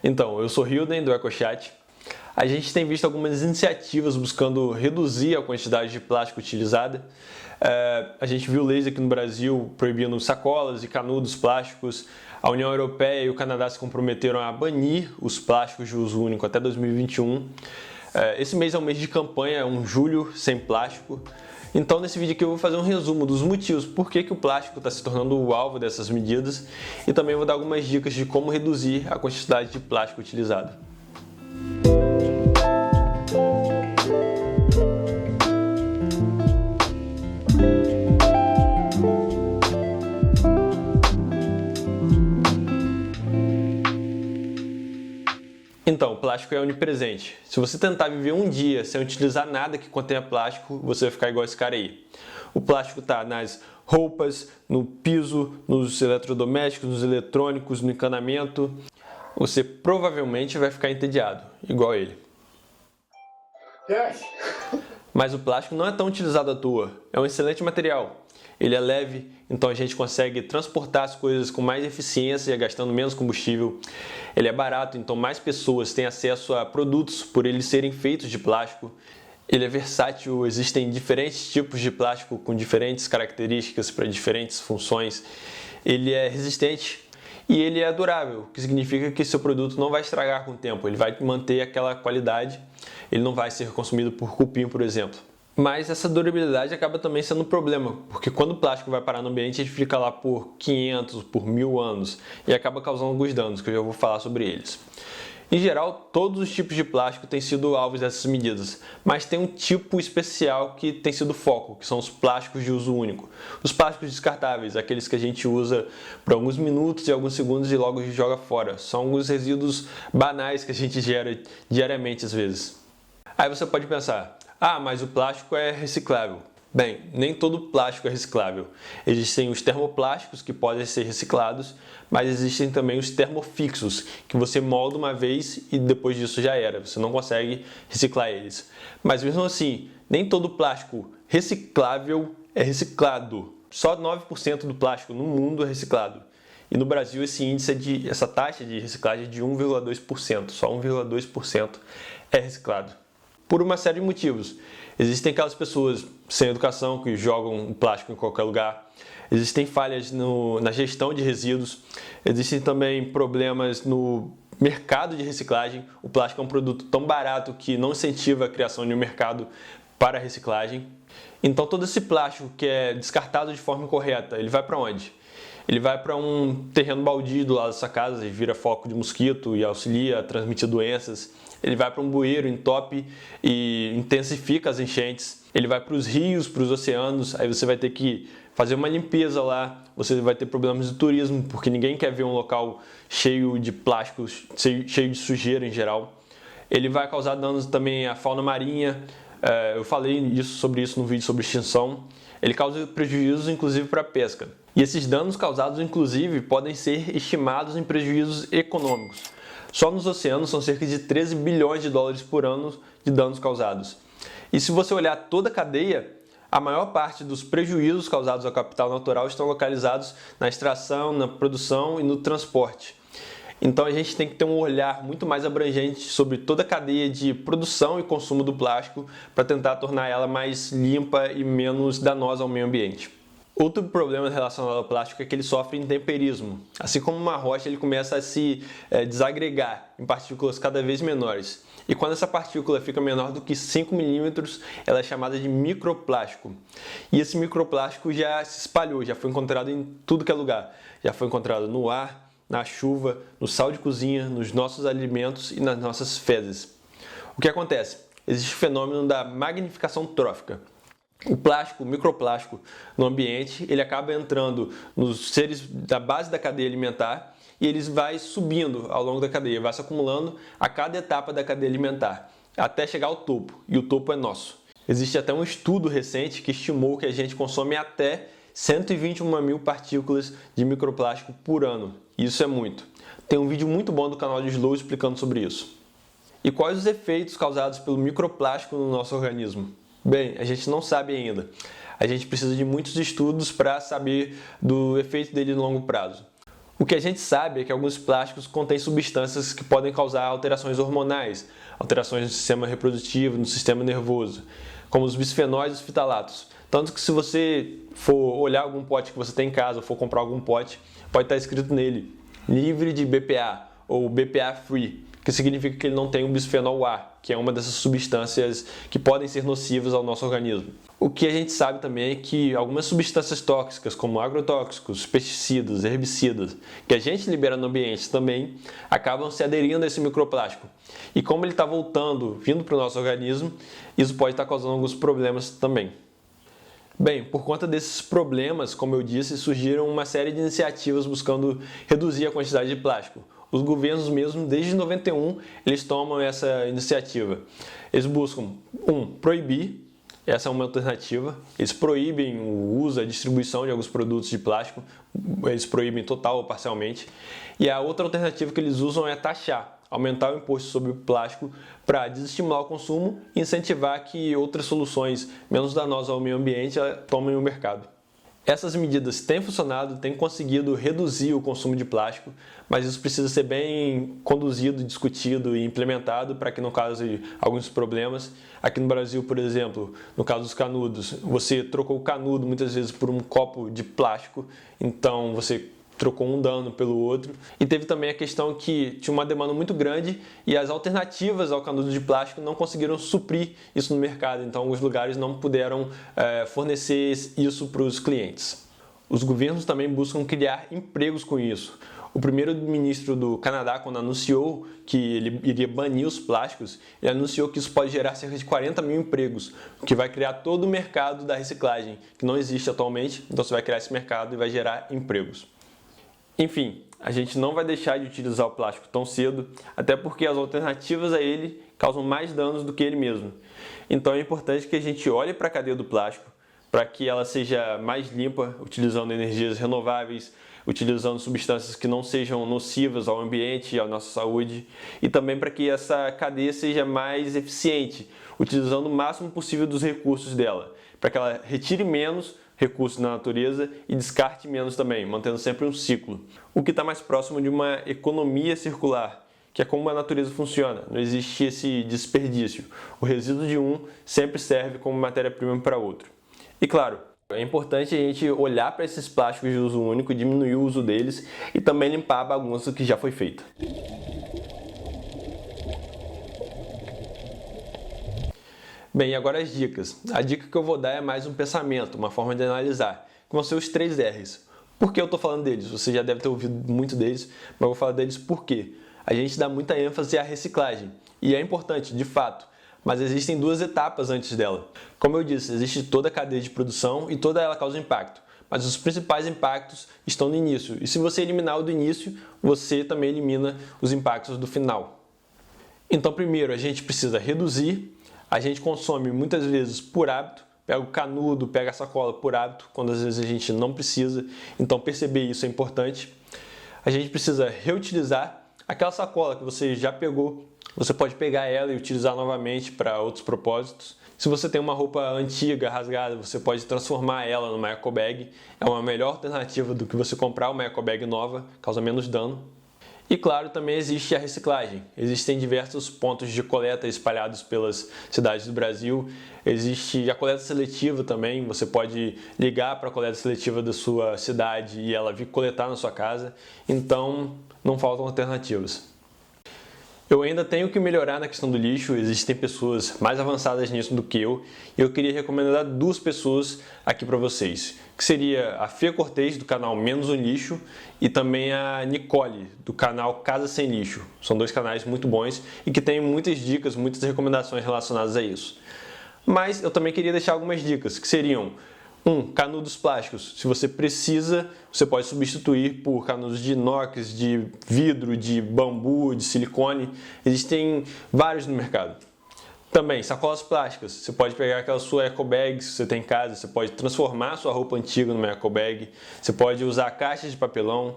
Então, eu sou Hilden, do EcoChat. A gente tem visto algumas iniciativas buscando reduzir a quantidade de plástico utilizada. A gente viu leis aqui no Brasil proibindo sacolas e canudos plásticos. A União Europeia e o Canadá se comprometeram a banir os plásticos de uso único até 2021. Esse mês é um mês de campanha, é um julho sem plástico. Então, nesse vídeo aqui eu vou fazer um resumo dos motivos por que o plástico está se tornando o alvo dessas medidas e também vou dar algumas dicas de como reduzir a quantidade de plástico utilizado. Então, o plástico é onipresente. Se você tentar viver um dia sem utilizar nada que contenha plástico, você vai ficar igual esse cara aí. O plástico está nas roupas, no piso, nos eletrodomésticos, nos eletrônicos, no encanamento. Você provavelmente vai ficar entediado, igual ele. Mas o plástico não é tão utilizado à toa. É um excelente material. Ele é leve, então a gente consegue transportar as coisas com mais eficiência, gastando menos combustível. Ele é barato, então mais pessoas têm acesso a produtos por eles serem feitos de plástico. Ele é versátil, existem diferentes tipos de plástico com diferentes características para diferentes funções. Ele é resistente e ele é durável, o que significa que seu produto não vai estragar com o tempo. Ele vai manter aquela qualidade, ele não vai ser consumido por cupim, por exemplo. Mas essa durabilidade acaba também sendo um problema, porque quando o plástico vai parar no ambiente, ele fica lá por 500, por 1000 anos e acaba causando alguns danos, que eu já vou falar sobre eles. Em geral, todos os tipos de plástico têm sido alvos dessas medidas, mas tem um tipo especial que tem sido foco, que são os plásticos de uso único. Os plásticos descartáveis, aqueles que a gente usa por alguns minutos e alguns segundos e logo joga fora. São alguns resíduos banais que a gente gera diariamente às vezes. Aí você pode pensar, mas o plástico é reciclável. Bem, nem todo plástico é reciclável. Existem os termoplásticos que podem ser reciclados, mas existem também os termofixos, que você molda uma vez e depois disso já era. Você não consegue reciclar eles. Mas mesmo assim, nem todo plástico reciclável é reciclado. Só 9% do plástico no mundo é reciclado. E no Brasil essa taxa de reciclagem é de 1,2%. Só 1,2% é reciclado. Por uma série de motivos. Existem aquelas pessoas sem educação que jogam o plástico em qualquer lugar. Existem falhas na gestão de resíduos. Existem também problemas no mercado de reciclagem. O plástico é um produto tão barato que não incentiva a criação de um mercado para reciclagem. Então todo esse plástico que é descartado de forma incorreta, ele vai para onde? Ele vai para um terreno baldio do lado da sua casa e vira foco de mosquito e auxilia a transmitir doenças. Ele vai para um bueiro, entope e intensifica as enchentes. Ele vai para os rios, para os oceanos, aí você vai ter que fazer uma limpeza lá. Você vai ter problemas de turismo, porque ninguém quer ver um local cheio de plásticos, cheio de sujeira em geral. Ele vai causar danos também à fauna marinha. Eu falei sobre isso no vídeo sobre extinção. Ele causa prejuízos, inclusive, para a pesca. E esses danos causados, inclusive, podem ser estimados em prejuízos econômicos. Só nos oceanos são cerca de 13 bilhões de dólares por ano de danos causados. E se você olhar toda a cadeia, a maior parte dos prejuízos causados ao capital natural estão localizados na extração, na produção e no transporte. Então a gente tem que ter um olhar muito mais abrangente sobre toda a cadeia de produção e consumo do plástico para tentar tornar ela mais limpa e menos danosa ao meio ambiente. Outro problema relacionado ao plástico é que ele sofre intemperismo. Assim como uma rocha, ele começa a se desagregar em partículas cada vez menores. E quando essa partícula fica menor do que 5 milímetros, ela é chamada de microplástico. E esse microplástico já se espalhou, já foi encontrado em tudo que é lugar. Já foi encontrado no ar, na chuva, no sal de cozinha, nos nossos alimentos e nas nossas fezes. O que acontece? Existe o fenômeno da magnificação trófica. O plástico, o microplástico no ambiente, ele acaba entrando nos seres da base da cadeia alimentar e eles vai subindo ao longo da cadeia, vai se acumulando a cada etapa da cadeia alimentar, até chegar ao topo, e o topo é nosso. Existe até um estudo recente que estimou que a gente consome até 121 mil partículas de microplástico por ano. Isso é muito. Tem um vídeo muito bom do canal de Slow explicando sobre isso. E quais os efeitos causados pelo microplástico no nosso organismo? Bem, a gente não sabe ainda. A gente precisa de muitos estudos para saber do efeito dele no longo prazo. O que a gente sabe é que alguns plásticos contêm substâncias que podem causar alterações hormonais, alterações no sistema reprodutivo, no sistema nervoso, como os bisfenóis e os fitalatos. Tanto que se você for olhar algum pote que você tem em casa, ou for comprar algum pote, pode estar escrito nele, livre de BPA ou BPA free, que significa que ele não tem o bisfenol A, que é uma dessas substâncias que podem ser nocivas ao nosso organismo. O que a gente sabe também é que algumas substâncias tóxicas, como agrotóxicos, pesticidas, herbicidas, que a gente libera no ambiente também, acabam se aderindo a esse microplástico. E como ele está voltando, vindo para o nosso organismo, isso pode estar causando alguns problemas também. Bem, por conta desses problemas, como eu disse, surgiram uma série de iniciativas buscando reduzir a quantidade de plástico. Os governos mesmo, desde 91, eles tomam essa iniciativa. Eles buscam, proibir, essa é uma alternativa. Eles proíbem o uso, a distribuição de alguns produtos de plástico, eles proíbem total ou parcialmente. E a outra alternativa que eles usam é taxar, aumentar o imposto sobre o plástico para desestimular o consumo e incentivar que outras soluções menos danosas ao meio ambiente tomem o mercado. Essas medidas têm funcionado, têm conseguido reduzir o consumo de plástico, mas isso precisa ser bem conduzido, discutido e implementado para que não cause alguns problemas. Aqui no Brasil, por exemplo, no caso dos canudos, você trocou o canudo muitas vezes por um copo de plástico, então você trocou um dano pelo outro. E teve também a questão que tinha uma demanda muito grande e as alternativas ao canudo de plástico não conseguiram suprir isso no mercado, então alguns lugares não puderam fornecer isso para os clientes. Os governos também buscam criar empregos com isso. O primeiro-ministro do Canadá, quando anunciou que ele iria banir os plásticos, ele anunciou que isso pode gerar cerca de 40 mil empregos, o que vai criar todo o mercado da reciclagem, que não existe atualmente, então você vai criar esse mercado e vai gerar empregos. Enfim, a gente não vai deixar de utilizar o plástico tão cedo, até porque as alternativas a ele causam mais danos do que ele mesmo. Então é importante que a gente olhe para a cadeia do plástico, para que ela seja mais limpa, utilizando energias renováveis, utilizando substâncias que não sejam nocivas ao ambiente e à nossa saúde, e também para que essa cadeia seja mais eficiente, utilizando o máximo possível dos recursos dela, para que ela retire menos recursos na natureza e descarte menos também, mantendo sempre um ciclo. O que está mais próximo de uma economia circular, que é como a natureza funciona, não existe esse desperdício. O resíduo de um sempre serve como matéria-prima para outro. E claro, é importante a gente olhar para esses plásticos de uso único, diminuir o uso deles e também limpar a bagunça que já foi feita. Bem, e agora as dicas. A dica que eu vou dar é mais um pensamento, uma forma de analisar, que vão ser os 3 R's. Por que eu estou falando deles? Você já deve ter ouvido muito deles, mas eu vou falar deles por quê? A gente dá muita ênfase à reciclagem, e é importante, de fato, mas existem 2 etapas antes dela. Como eu disse, existe toda a cadeia de produção e toda ela causa impacto, mas os principais impactos estão no início, e se você eliminar o do início, você também elimina os impactos do final. Então, primeiro, a gente precisa reduzir. A gente consome muitas vezes por hábito, pega o canudo, pega a sacola por hábito, quando às vezes a gente não precisa, então perceber isso é importante. A gente precisa reutilizar aquela sacola que você já pegou, você pode pegar ela e utilizar novamente para outros propósitos. Se você tem uma roupa antiga, rasgada, você pode transformar ela numa eco bag, é uma melhor alternativa do que você comprar uma eco bag nova, causa menos dano. E claro, também existe a reciclagem. Existem diversos pontos de coleta espalhados pelas cidades do Brasil. Existe a coleta seletiva também. Você pode ligar para a coleta seletiva da sua cidade e ela vir coletar na sua casa. Então, não faltam alternativas. Eu ainda tenho que melhorar na questão do lixo, existem pessoas mais avançadas nisso do que eu, e eu queria recomendar 2 pessoas aqui para vocês, que seria a Fia Cortez, do canal Menos um Lixo, e também a Nicole, do canal Casa Sem Lixo. São 2 canais muito bons e que têm muitas dicas, muitas recomendações relacionadas a isso. Mas eu também queria deixar algumas dicas, que seriam: canudos plásticos. Se você precisa, você pode substituir por canudos de inox, de vidro, de bambu, de silicone. Existem vários no mercado. Também, sacolas plásticas. Você pode pegar aquela sua eco bag que você tem em casa, você pode transformar a sua roupa antiga numa eco bag. Você pode usar caixas de papelão.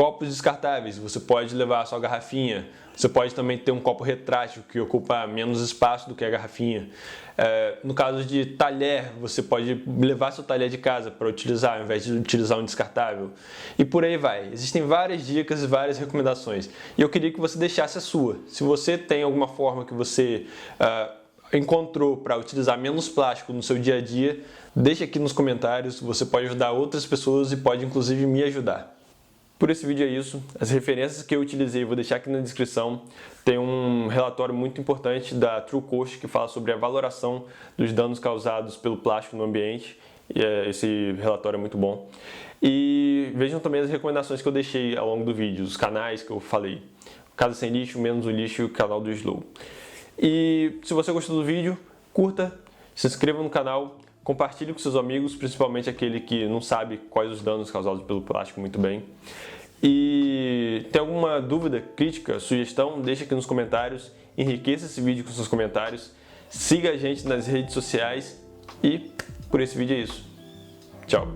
Copos descartáveis, você pode levar a sua garrafinha. Você pode também ter um copo retrátil que ocupa menos espaço do que a garrafinha. No caso de talher, você pode levar seu talher de casa para utilizar ao invés de utilizar um descartável. E por aí vai. Existem várias dicas e várias recomendações. E eu queria que você deixasse a sua. Se você tem alguma forma que você encontrou para utilizar menos plástico no seu dia a dia, deixe aqui nos comentários. Você pode ajudar outras pessoas e pode inclusive me ajudar. Por esse vídeo é isso. As referências que eu utilizei eu vou deixar aqui na descrição. Tem um relatório muito importante da Trucost que fala sobre a valoração dos danos causados pelo plástico no ambiente. E esse relatório é muito bom. E vejam também as recomendações que eu deixei ao longo do vídeo, os canais que eu falei. Casa Sem Lixo, Menos o Lixo e o canal do Slow. E se você gostou do vídeo, curta, se inscreva no canal, compartilhe com seus amigos, principalmente aquele que não sabe quais os danos causados pelo plástico muito bem. E tem alguma dúvida, crítica, sugestão, deixa aqui nos comentários, enriqueça esse vídeo com seus comentários, siga a gente nas redes sociais e por esse vídeo é isso. Tchau!